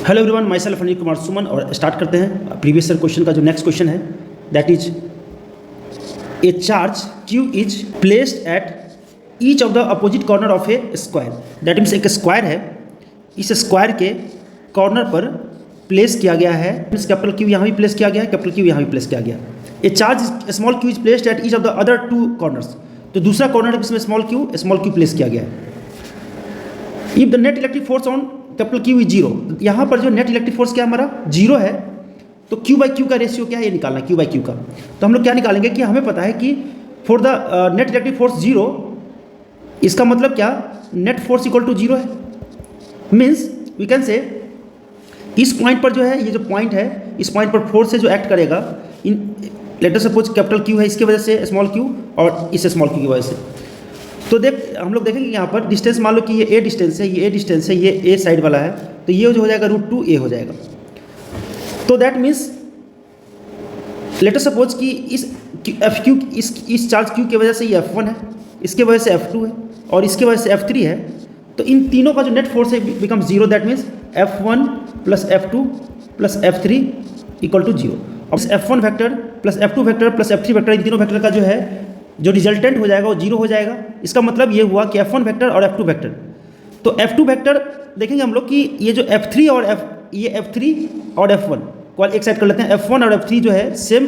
Hello everyone, myself Anil Kumar Suman. और start करते हैं प्रीवियस ईयर क्वेश्चन का जो नेक्स्ट क्वेश्चन है, that is a charge Q is placed at each of the opposite corner of a square. That means एक square है, इस square के कॉर्नर पर प्लेस किया गया है। मीन्स कैपिटल क्यू यहाँ भी प्लेस किया गया है, कैपिटल क्यू यहाँ भी प्लेस किया गया। A charge small Q is placed at each of the other two corners. तो दूसरा कॉर्नर इसमें स्मॉल क्यू प्लेस किया गया है। If the net electric force on capital Q is zero, यहाँ पर जो नेट इलेक्ट्रिक फोर्स क्या हमारा जीरो है, तो क्यू बाई क्यू का रेशियो क्या है ये निकालना है, क्यू बाई क्यू का। तो हम लोग क्या निकालेंगे कि हमें पता है कि for the net electric force zero, इसका मतलब क्या, net force equal to zero है। मीन्स वी कैन से इस पॉइंट पर जो है, ये जो पॉइंट है, इस पॉइंट पर फोर्स से जो एक्ट करेगा, इन लेटर सपोज कैपिटल क्यू है, इसकी वजह से स्मॉल क्यू, और इस स्मॉल क्यू की वजह से। तो हम लोग देखेंगे यहाँ पर डिस्टेंस, मान लो कि ये ए डिस्टेंस है, ये ए डिस्टेंस है, ये ए साइड वाला है, तो ये जो हो जाएगा √2a हो जाएगा। तो दैट मीन्स लेटर सपोज कि इस एफ क्यू, इस चार्ज क्यू की वजह से ये F1 है, इसके वजह से F2 है, और इसके वजह से F3 है। तो इन तीनों का जो नेट फोर्स है become zero. That means F1 plus F2 plus F3 equal to zero. अब F1 vector plus F2 vector plus F3 vector, इन तीनों वैक्टर का जो है जो रिजल्टेंट हो जाएगा वो जीरो हो जाएगा। इसका मतलब ये हुआ कि F1 वेक्टर और F2 वेक्टर, तो F2 वेक्टर देखेंगे हम लोग कि ये जो F3 और F3 और F1 को एक साइड कर लेते हैं। F1 और F3 जो है सेम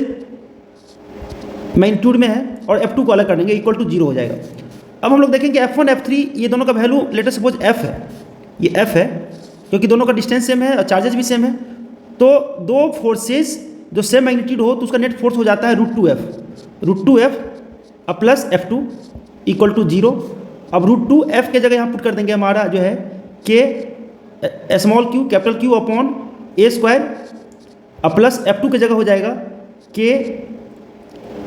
मैग्नीट्यूड में है, और F2 को अलग कर देंगे, इक्वल टू जीरो हो जाएगा। अब हम लोग देखेंगे F1 F3 ये दोनों का वैल्यू लेटर सपोज F है, ये F है क्योंकि दोनों का डिस्टेंस सेम है और चार्जेस भी सेम है। तो दो फोर्सेज जो सेम मैग्नीट्यूड हो तो उसका नेट फोर्स हो जाता है √2F plus F2 equal to zero. अब √2F के जगह यहाँ पुट कर देंगे हमारा जो है K small Q capital Q upon A square, plus F2 की जगह हो जाएगा K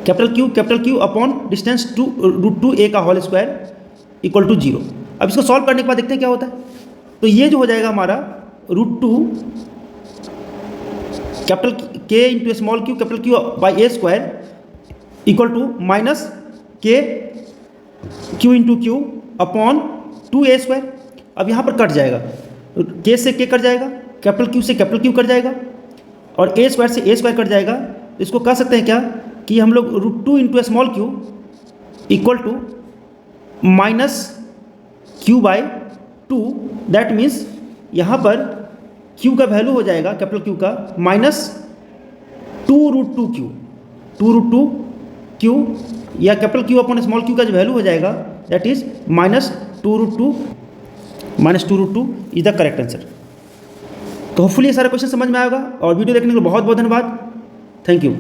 capital Q upon distance √2a का whole square equal to zero. अब इसको सॉल्व करने के बाद देखते हैं क्या होता है। तो ये जो हो जाएगा हमारा √2 capital K into small Q capital Q by A square equal to minus K Q into Q upon 2a square. अब यहाँ पर कट जाएगा, K से K कट जाएगा, कैपिटल Q से कैपिटल Q कट जाएगा, और A स्क्वायर से A स्क्वायर कट जाएगा। तो इसको कह सकते हैं क्या कि हम लोग √2 into small Q equal to minus Q बाई 2। दैट मीन्स यहाँ पर Q का वैल्यू हो जाएगा कैपिटल Q का माइनस 2√2Q या capital Q upon small Q का जो वैल्यू हो जाएगा that is minus 2√2 is the correct answer. तो होपफुली ये सारा क्वेश्चन समझ में आएगा, और वीडियो देखने के लिए बहुत बहुत धन्यवाद। Thank you.